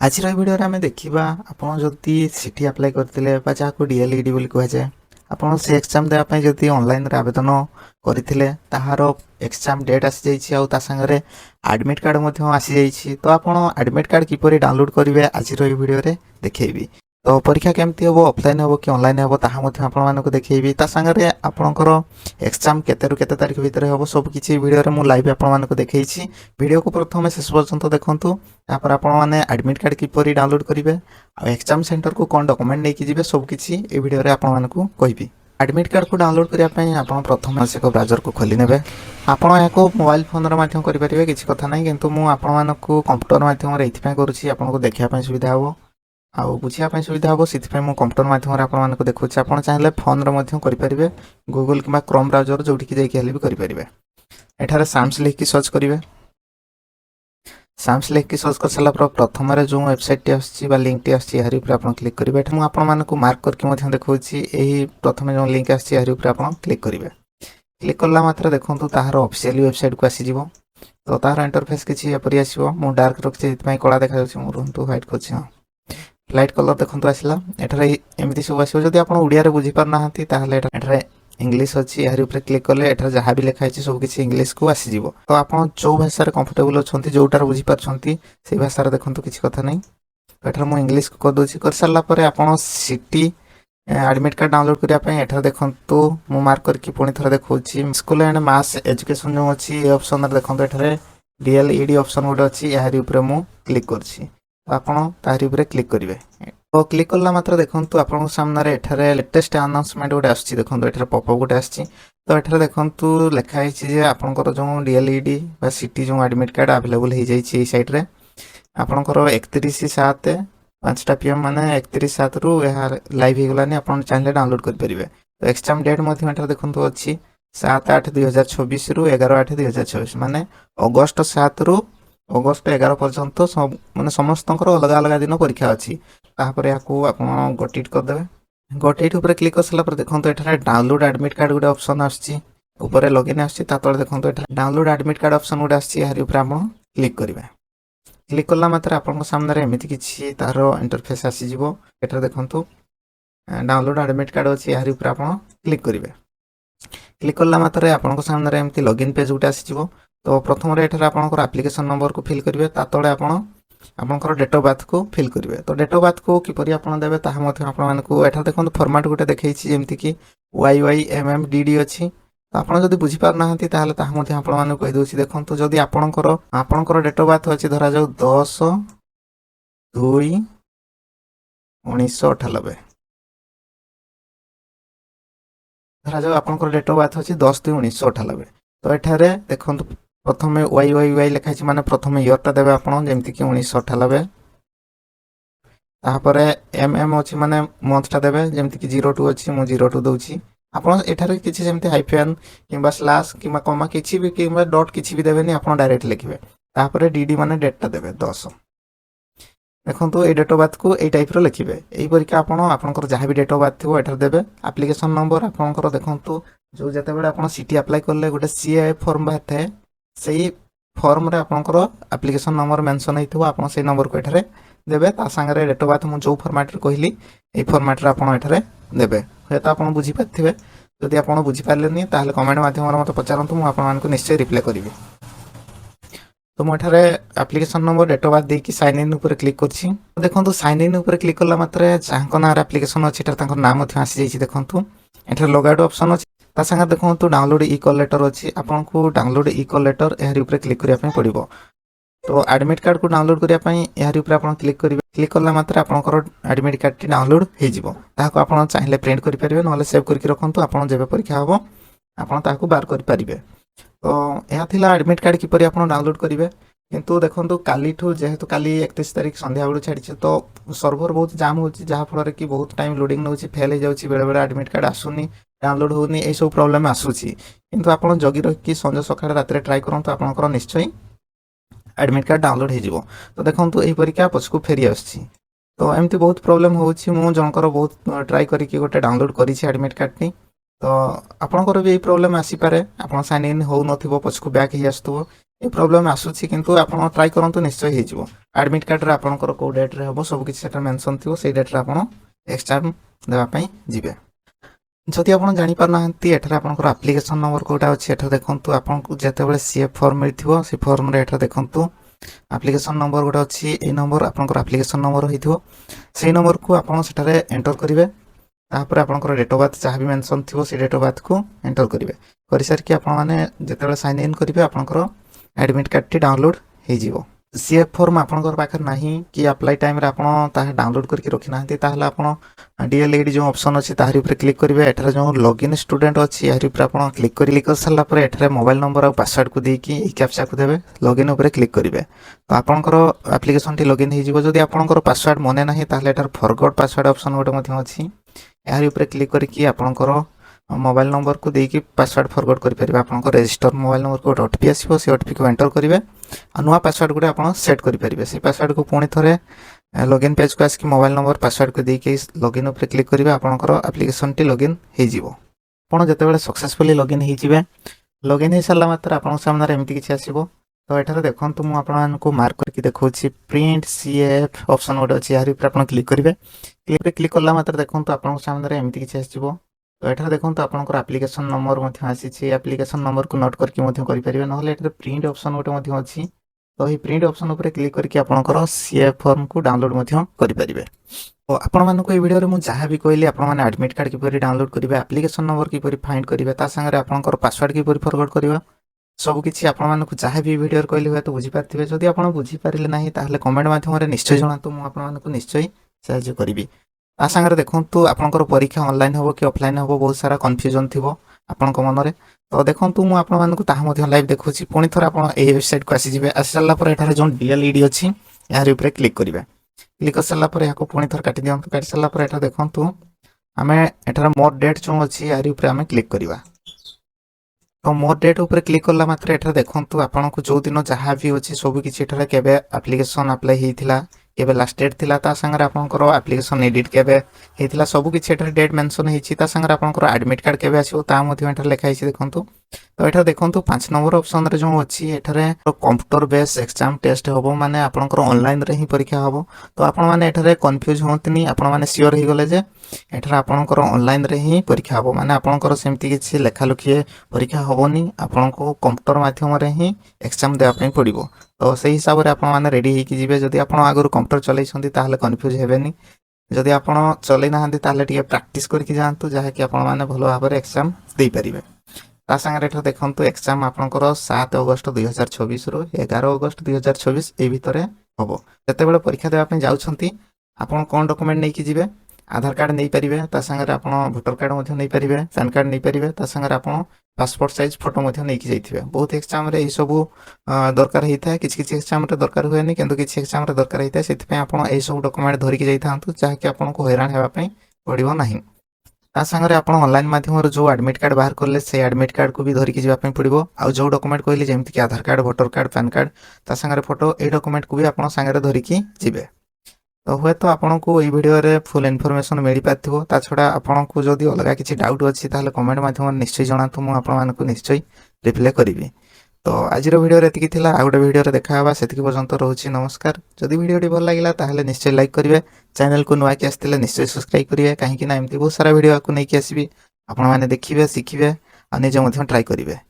आज भिडियो आम देखा आपड़ जदि सीटी अप्लाई करते जहाँ D.El.Ed बोली कहुए आपड़ से एग्जाम देवाई जदि ऑनलाइन आवेदन करते ताहार एग्जाम डेट आसी जाइए सांगे एडमिट कार्ड आसी जाइए तो आप एडमिट कार्ड किपर डाउनलोड करेंगे आज भिडियो देखी तो परीक्षा केमती हम ऑफलाइन हम कि ऑनलाइन हम ताकि देखी सांगे आपणकर एग्जाम केते केते तारीख भितर हम सब किसी भिडियो मुझे लाइव आपको देखी वीडियो को प्रथम शेष पर्यंत देखूँ तापर आपने एडमिट कार्ड किपर डाउनलोड करेंगे एग्जाम सेंटर को कौन डॉक्यूमेंट लेकिन जी सबकि ये वीडियो आपको कहि एडमिट कार्ड को डाउनलोड करने आप प्रथम से ब्राउजर को खोली ने आपड़ या मोबाइल फोन माध्यम करेंगे किसी कथा ना कि मुझे कंप्यूटर माध्यम करूँ देखापी सुविधा हम आउ बुझापी सुविधा हम से कंप्यूटर माध्यम आपको देखुँ आप चाहिए फोन करेंगे गूगल कि क्रोम ब्राउजर जो भी करेंगे एठार साम्स लिखिक सर्च करेंगे साम्स लिखिक सर्च कर सारा प्रथम जो वेबसाइट टी आसी लिंक टी आसी आप क्लिक करेंगे मुझे आपको मार्क करके देखा प्रथम जो लिंक आसी आप क्लिक करेंगे क्लिक कला मात्र देखो तार ऑफिशियल वेबसाइट को आसीज तो तार इंटरफेस किसी एपरी आसो मुझे डार्क रखी कला देखा रुहतु व्हाइट कर लाइट कलर देखो आसला एठार एमती सब आसो जब आप ओडिया बुझीपारना ताहले इंग्लिश अच्छी यार ऊपर क्लिक कले एठार जहाँ भी लिखाई सब किसी इंग्लिश को आसीज तो आप जो भाषा कंफर्टेबल अच्छा जोटार बुझीपार से भाषा देखो किसी कथा नहीं तो एठार मुझे इंग्लिश को करदे कर सारापर आप सीटी एडमिट कार्ड डाउनलोड करने एठार देखो मुझे मार्क करके पुणी थोड़ा देखा स्कूल एंड मास एजुकेशन जो अच्छी ऑप्शन देखो एठार D.El.Ed ऑप्शन गोटे अच्छी यार ऊपर मुझे क्लिक कर तारी क्लिक करेंगे तो क्लिक कला मात्र देखो आप सामने एठारे लेटेस्ट अनाउंसमेंट गोटे आसछि देखो एठारे पॉपअप गोटे आसछि तो एठारे देखो लिखाई जे आपनकर जो D.El.Ed बा सीटी जो एडमिट कार्ड अवेलेबल हो जाइए साइट रे आपनकर 31/7 5टा PM माने 31/7 रु यार लाइव हो गलानी आप चाहिए डाउनलोड कर परिबे तो एग्जाम डेट मध्य एठारे देखो अच्छी 7/8/2024 रु 11/8/2024 माने अगस्त 7 रु अगस्त 11 पर्यंत सब माने समस्त अलग अलग दिन परीक्षा अच्छी तापर या आप गोटेट करदे गोटेट उपर क्लिक कर सारा देखो ये डाउनलोड एडमिट कार्ड गोटे ऑप्शन आसपर लॉगिन आते देखो डाउनलोड एडमिट कार्ड ऑप्शन गोटे आप क्लिक करेंगे क्लिक कला मात्र आप सामने एमती किसी तार इंटरफेस आसीज एठार देखो डाउनलोड एडमिट कार्ड अच्छी यार ऊपर आप क्लिक करेंगे क्लिक कला मात्र आप सामने एमती लॉगिन पेज गोटे आसीज तो प्रथम एठार आपंकर एप्लिकेशन नंबर को फिल करेंगे तले आपंकर डेट ऑफ बर्थ को फिल करेंगे तो डेट ऑफ बर्थ को किपरि आप देवे आपको एठार देखो फॉर्मेट गोटे देखी जमती कि YYMMDD अच्छी तो आप जब बुझीपारना आपको कहीदे देखो जदि आपंकर डेट ऑफ बर्थ अच्छी धरा जाऊ 10/2/1998 धरा जाऊ आपंकर डेट ऑफ बर्थ अच्छी 10/2/1998 तो एठारे देखो प्रथम YYY लिखाई माने प्रथम इयरटा देवे आपमती कि 1998 तापर MM अच्छी माने मंथटा देवे जमती कि 02 अच्छी मुझे 02 दूसरी आपठार किसी जमी हाइफेन कि स्लाश कि कमा किसी भी कि डॉट किसी भी देवे आप डायरेक्ट लिखे तापर DD माने डेटा देवे 10 देखो ये डेट ऑफ बर्थ को यही टाइप लिखे यहीपरिक आपंकर जहाँ भी डेट ऑफ बर्थ थो एठार देवे एप्लिकेशन नंबर आपंकर देखो जो जिते आप सीटी अप्लाई कले गोटे CA फॉर्म बाहर थाए से फॉर्म रे आपंकर एप्लिकेशन नंबर मेंशन होइथिबो आपण से नंबर को एठारे देबे ता संगे डेट ऑफ बर्थ मु जो फॉर्मेट रे कहली ए फॉर्मेट रे आपण एठारे देबे हे तो आपण बुझी पाथिबे जदि आपण बुझी पारलेनी ताहले कमेंट माध्यम रे मते पचारंतु मु आपण मानको निश्चय रिप्लाई करिवि तो मु एठारे application number date of birth देकी साइन इन ऊपर क्लिक करछि देखंतु साइन इन ऊपर क्लिक करला मात्रे जाहको नार एप्लिकेशन अछि तार तांको नाम मथे आसी जाइछि देखंतु एठारे लॉग आउट ऑप्शन अछि ता संगे देखो डाउनलोड ई-कॉल लेटर अच्छी आपको डाउनलोड ई-कॉल लेटर यार ऊपर क्लिक करने पड़ो तो एडमिट कार्ड को डाउनलोड करने यार ऊपर आप क्लिक करेंगे क्लिक कला मात्र आपंकर एडमिट कार्ड टी डाउनलोड हो चाहिए प्रिंट करेंगे ना सेव करके रखु आप जब परीक्षा हम आप बार करेंगे तो यह एडमिट कार्ड किपर आप डाउनलोड करेंगे किंतु देखो काली जेहेतु काली 31 तारीख संध्या बेलू छाड़ी तो सर्वर बहुत जाम हो जहाँफल कि बहुत टाइम लोडिंग नौ फेल हो जाए बेले बेले एडमिट कार्ड आसुनी डाउनलोड होनी ये सब प्रॉब्लम आसूसी किंतु आप जगी रखी संज सकाଳେ रात ट्राए करूँ आपंकर निश्चय एडमिट कार्ड डाउनलोड हो तो देखो यही परीक्षा पछकू फेरी आसी तो एमती बहुत प्रॉब्लम होची मु जनकर बहुत ट्राए करके गोटे डाउनलोड करी एडमिट कार्ड टी तो आपंकर भी यही प्रॉब्लम आसीपे आप साइन इन हो नथिबो पछकू बैक ही आसुथबो ये प्रॉब्लम आसुची किंतु आपण ट्राई करंतु निश्चय हे जिवो एडमिट कार्ड रे आपनकर को डेट रे हबो सब किछि सेटा मेंशन थिवो सेई डेट रे आपण एग्जाम देबा पई जिवे जदि आपण जानि पारनांती एठरे आपनकर एप्लीकेशन नंबर कोटा अछि एठरे देखंतु आपनकु जेतेबेले सीएफ फॉर्म मिलथिवो से फॉर्म रे एठरे देखंतु एप्लीकेशन नंबर गोटा अछि ए नंबर आपनकर एप्लीकेशन नंबर होइथिवो सेई नंबर को आपण सेटारे एंटर करिवे तापर आपनकर डेट ऑफ बर्थ चाहा भी मेंशन थिवो से डेट ऑफ बर्थ को एंटर करिवे करि सर कि आपण माने जेतेबेले साइन इन करिवे आपनकर एडमिट कार्ड टी डाउनलोड हे जिवो सीएफ फॉर्म आपनकर पाखर नाही कि अप्लाई टाइम रे आपण ता डाउनलोड करके रखि नाहंती ताहले आपण D.El.Ed जो ऑप्शन अछि ताहारी ऊपर क्लिक करिवे एठरे जो लॉगिन स्टूडेंट अछि यारी ऊपर आपण क्लिक कर सल्ला पर एठरे मोबाइल नंबर और पासवर्ड को देकी ई कैप्चा को देबे लॉगिन ऊपर क्लिक करिवे तो आपनकर एप्लीकेशन टी लॉगिन हे जिवो जदि आपनकर पासवर्ड मने नाही ताहले एठर फॉरगॉट पासवर्ड ऑप्शन गोटे मध्य अछि यारी ऊपर क्लिक करके आपनकर मोबाइल नंबर को देकी पासवर्ड फॉरवर्ड करि परिबे आपनकर रजिस्टर मोबाइल नंबर को ओटीपी आसीबो से ओटीपी को एंटर करिवे आ नुवा पासवर्ड गुडे आपण सेट करि परिबे से पासवर्ड को पुणी थरे लॉगिन पेज को आसकी मोबाइल नंबर पासवर्ड को देकी लॉगिन ऊपर क्लिक करिवे आपनकर एप्लीकेशन टी लॉगिन हे जिवो आपण जेतेबेले सक्सेसफुली लॉगिन हे जिवे लॉगिन हे साला मात्र आपण सामने एमिति किछि आसीबो तो एठारे देखंतु मु आपण को मार्क करके देखौछि प्रिंट सीएफ ऑप्शन गोटे अछि यारी ऊपर आपण क्लिक करिवे क्लिक करला मात्र देखंतु आपण सामने एमिति किछि आसीबो तो एठारे देखंतु आपनकर एप्लीकेशन नंबर मध्य आसीछि एप्लीकेशन नंबर को नोट करके मध्य करि परिबे नहले एठारे प्रिंट ऑप्शन गोटे मध्य अछि तो ही प्रिंट ऑप्शन ऊपर क्लिक करके आपनकर सीएफ फॉर्म को डाउनलोड मध्य करि परिबे तो आपण मानको ए वीडियो रे मु जहा भी कहली आपण माने एडमिट कार्ड किपरि डाउनलोड करिवे एप्लीकेशन नंबर किपरि फाइंड करिवे ता संगे आपनकर पासवर्ड किपरि फॉरवर्ड करिवे सब किछि आपण मानको जहा भी वीडियो रे कहली होय तो बुझी पारथिबे जदि आपण बुझी पारिले नाही ताहले कमेंट माध्यम रे निश्चय जणातु मु आपण मानको निश्चय सहाय्य करिवि ता संगे देखंतु आपनकर परीक्षा ऑनलाइन होबो कि ऑफलाइन होबो बहुत सारा कंफ्यूजन थिबो आपनक मन रे तो देखंतु मु आपण मानको ताहा मध्ये लाइव देखुछि पुणी थोर आपण ए वेबसाइट को आसी जिवे आसी सल्ला पर एठारे जोन D.El.Ed अछि यार ऊपर क्लिक करिवे क्लिक कर सल्ला पर याको पुणी थोर काटि दियंतु काटि सल्ला पर एठा देखंतु हमें एठारे मोर डेट जो अछि यार ऊपर हमें क्लिक करिवा तो मोर डेट ऊपर क्लिक करला मात्र एठारे देखंतु आपनको जो दिन जहा भी अछि सब किछि एठारे केबे एप्लीकेशन अप्लाई हेतिला केबे लास्ट डेट थिला ता संगे आपनकर एप्लीकेशन एडिट केबे हेतिला सब किछि एठारे डेट मेंशन हेछि ता संगे आपनकर एडमिट कार्ड केबे आसीबो ता मध्ये एठारे लिखा हेछि देखंतु तो एठारे देखंतु 5 नंबर ऑप्शन रे जो अछि एठारे कंप्यूटर बेस एग्जाम टेस्ट होबो माने आपनकर ऑनलाइन रे ही परीक्षा होबो तो आपण माने एठारे कंफ्यूज होंतनी आपण माने सियोर हे गले जे एठारे आपनकर ऑनलाइन रे ही परीक्षा होबो माने आपनकर सेमति किछि लेखा लखिए परीक्षा होबोनी आपनको कंप्यूटर माध्यम रे ही एग्जाम देबा पई पड़िबो तो सही हिसाब रे आपण माने रेडी हे कि जिवे जदि आपण आगुर कंप्यूटर चलै छथि ताहले कंफ्यूज हेबेनी जदि आपण चलै नाहंती ताहले टिके प्रैक्टिस करके जानतु जहा कि आपण माने भलो भाबरे एग्जाम देई परिबे ता संगे एठा देखंतु एग्जाम आपनकर 7 अगस्त 2024 रो 11 अगस्त 2024 ए भितरे होबो जतेबेले परीक्षा देबा पई जाउछंती आपण कोन डॉक्यूमेंट नै कि जिवे आधार कार्ड नै परिबे ता संगे आपण वोटर कार्ड मध्ये नै परिबे पैन कार्ड नै परिबे ता संगे आपण पासपोर्ट साइज फोटो मध्ये नै कि जाइथिबे बहुत एग्जाम रे ए सब दरकार हेता किछ किछ एग्जाम रे दरकार होएनी किंतु किछ एग्जाम रे दरकार हेता सेति पे आपण ए सब डॉक्यूमेंट धरि कि जाइथांतु चाहे कि आपण को हैरान हेबा पई पड़िबो नाही ता संगे आपण ऑनलाइन माध्यम रे जो एडमिट कार्ड बाहर करले से एडमिट कार्ड को भी धरि कि जिबा पई पड़िबो आ जो डॉक्यूमेंट कहली जेमति कि Aadhaar card voter card PAN card ता संगे फोटो ए डॉक्यूमेंट को भी आपण संगे धरि कि जिबे तो हुए तो आपन को ए वीडियो रे फुल इन्फॉर्मेशन मिली पाथिबो ता छडा आपन को जदी अलगा किछि डाउट अछि ताले कमेंट माध्यम निश्चय जणातु मु आपन मान को निश्चय रिप्लाई करिवि तो आज रो वीडियो रे एतिकी थिला आ गोटे वीडियो रे देखा हबा सेतिकी पर्यंत रहउछि नमस्कार जदी वीडियो टी भल लागिला ताले निश्चय लाइक करिवे चैनल को नुआ के आस्तिले निश्चय सब्सक्राइब करिवे काहे कि ना एमती बहुत सारा वीडियो को नै कि आसीबी आपन माने देखिबे सिखिबे आ निजे मध्यम ट्राई करिवे।